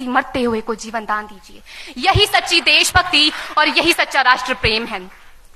प्रति मरते हुए को जीवन दान दीजिए। यही सच्ची देशभक्ति और यही सच्चा राष्ट्र प्रेम है।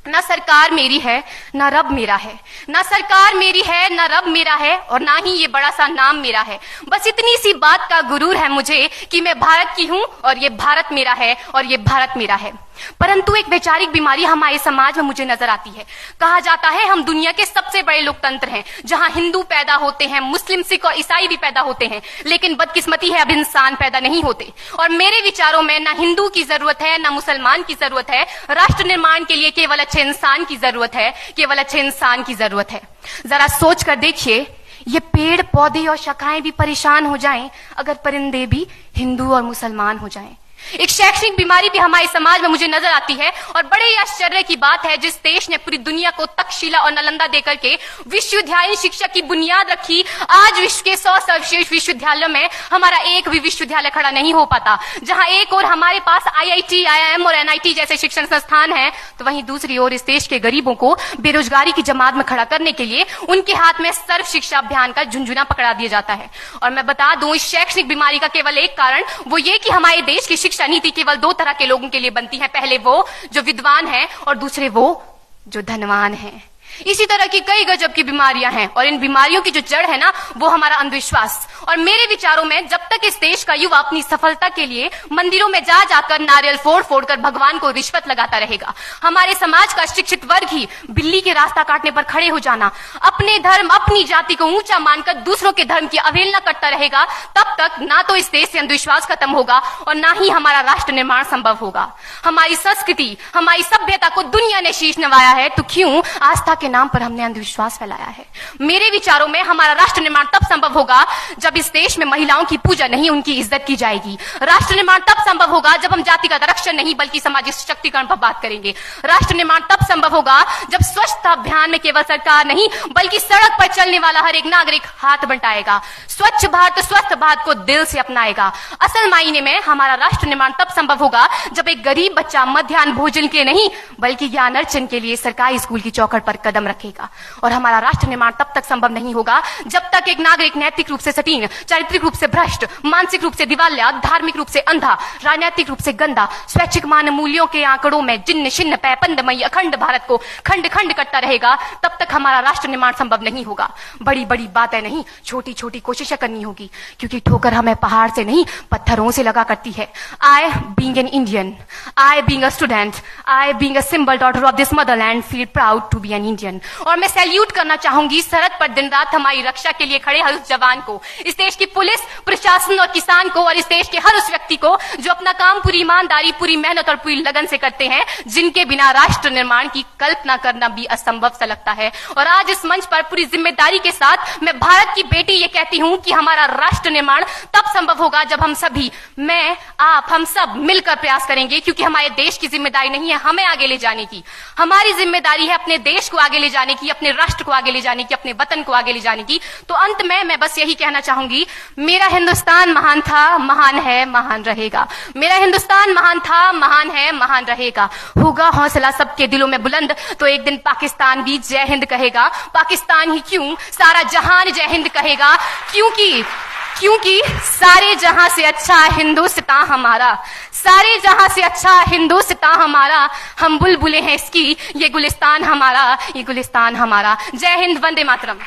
ना सरकार मेरी है, ना रब मेरा है, ना सरकार मेरी है, ना रब मेरा है, और ना ही ये बड़ा सा नाम मेरा है। बस इतनी सी बात का गुरूर है मुझे कि मैं भारत की हूं और ये भारत मेरा है और ये भारत मेरा है। परंतु एक वैचारिक बीमारी हमारे समाज में मुझे नजर आती है। कहा जाता है हम दुनिया के सबसे बड़े लोकतंत्र हैं, जहां हिंदू पैदा होते हैं, मुस्लिम, सिख और ईसाई भी पैदा होते हैं, लेकिन बदकिस्मती है अब इंसान पैदा नहीं होते। और मेरे विचारों में ना हिंदू की जरूरत है, ना मुसलमान की जरूरत है। राष्ट्र निर्माण के लिए केवल अच्छे इंसान की जरूरत है, केवल अच्छे इंसान की जरूरत है। जरा सोच कर देखिए, ये पेड़ पौधे और शाखाएं भी परेशान हो जाएं अगर परिंदे भी हिंदू और मुसलमान हो जाएं। एक शैक्षणिक बीमारी भी हमारे समाज में मुझे नजर आती है, और बड़े ही आश्चर्य की बात है, जिस देश ने पूरी दुनिया को तक्षशिला और नालंदा देकर के विश्वविद्यालय शिक्षा की बुनियाद रखी, आज विश्व के 100 सर्वश्रेष्ठ विश्वविद्यालयों में हमारा एक भी विश्वविद्यालय खड़ा नहीं हो पाता। जहां एक और हमारे पास IIT, IIM और NIT जैसे शिक्षण संस्थान हैं, तो वहीं दूसरी ओर इस देश के गरीबों को बेरोजगारी की जमात में खड़ा करने के लिए उनके हाथ में सर्व शिक्षा अभियान का झुंझुना पकड़ा दिया जाता है। और मैं बता दूं, इस शैक्षणिक बीमारी का केवल एक कारण वो ये कि हमारे देश की शिक्षा नीति केवल 2 तरह के लोगों के लिए बनती है। पहले वो जो विद्वान हैं और दूसरे वो जो धनवान हैं। इसी तरह की कई गजब की बीमारियां हैं, और इन बीमारियों की जो जड़ है ना, वो हमारा अंधविश्वास। और मेरे विचारों में जब तक इस देश का युवा अपनी सफलता के लिए मंदिरों में जा जाकर नारियल फोड़ फोड़ कर भगवान को रिश्वत लगाता रहेगा, हमारे समाज का शिक्षित वर्ग ही बिल्ली के रास्ता काटने पर खड़े हो जाना, अपने धर्म अपनी जाति को ऊंचा मानकर दूसरों के धर्म की अवहेलना करता रहेगा, तब तक ना तो इस देश से अंधविश्वास खत्म होगा और ना ही हमारा राष्ट्र निर्माण संभव होगा। हमारी संस्कृति, हमारी सभ्यता को दुनिया ने शीश नवाया है, तो क्यों आस्था के नाम पर हमने अंधविश्वास फैलाया है? मेरे विचारों में हमारा राष्ट्र निर्माण तब संभव होगा जब इस देश में महिलाओं की पूजा नहीं, उनकी इज्जत की जाएगी। राष्ट्र निर्माण तब संभव होगा जब हम जातिगत आरक्षण नहीं बल्कि सामाजिक सशक्तिकरण पर बात करेंगे। राष्ट्र निर्माण तब संभव होगा जब स्वच्छता अभियान में केवल सरकार नहीं बल्कि सड़क पर चलने वाला हर एक नागरिक हाथ बंटाएगा, स्वच्छ भारत स्वस्थ भारत को दिल से अपनाएगा। असल मायने में हमारा राष्ट्र निर्माण तब संभव होगा जब एक गरीब बच्चा मध्याह्न भोजन के नहीं बल्कि ज्ञान अर्जन के लिए सरकारी स्कूल की चौखट पर कदम रखेगा। और हमारा राष्ट्र निर्माण तब तक संभव नहीं होगा जब तक एक नागरिक नैतिक रूप से सटीन, चारित्रिक रूप से भ्रष्ट, मानसिक रूप से दिवालिया, धार्मिक रूप से अंधा, राजनीतिक रूप से गंदा, स्वैच्छिक मान मूल्यों के आंकड़ों में जिन्न शिन्न पैपंदमयी अखंड भारत को खंड खंड करता रहेगा, तब तक हमारा राष्ट्र निर्माण संभव नहीं होगा। बड़ी बड़ी बातें नहीं, छोटी छोटी कोशिशें करनी होगी, क्योंकि ठोकर हमें पहाड़ से नहीं पत्थरों से लगा करती है। I being an Indian, I being a student, I being a symbol daughter of this motherland feel proud to be an Indian। और मैं सैल्यूट करना चाहूंगी सरहद पर दिन रात हमारी रक्षा के लिए खड़े हर उस जवान को, इस देश की पुलिस, प्रशासन और किसान को, और इस देश के हर उस व्यक्ति को जो अपना काम पूरी ईमानदारी, पूरी मेहनत और पूरी लगन से करते हैं, जिनके बिना राष्ट्र निर्माण की कल्पना करना भी असंभव सा लगता है। और आज इस मंच पर पूरी जिम्मेदारी के साथ मैं भारत की बेटी ये कहती हूं कि हमारा राष्ट्र निर्माण तब संभव होगा जब हम सभी, मैं, आप, हम सब मिलकर प्रयास करेंगे, क्योंकि हमारे देश की जिम्मेदारी नहीं है हमें आगे ले जाने की, हमारी जिम्मेदारी है अपने देश को आगे ले जाने की, अपने राष्ट्र को आगे ले जाने की, अपने वतन को आगे ले जाने की। तो अंत में मैं बस यही कहना चाहूंगी, मेरा हिंदुस्तान महान था, महान है, महान रहेगा। मेरा हिंदुस्तान महान था, महान है, महान रहेगा। होगा हौसला सबके दिलों में बुलंद तो एक दिन पाकिस्तान भी जय हिंद कहेगा। पाकिस्तान ही क्यों, सारा जहान जय हिंद कहेगा, क्योंकि सारे जहां से अच्छा हिंदुस्तान हमारा, सारे जहां से अच्छा हिंदुस्तान हमारा, हम बुलबुलें हैं इसकी, ये गुलिस्तान हमारा, ये गुलिस्तान हमारा। जय हिंद, वंदे मातरम।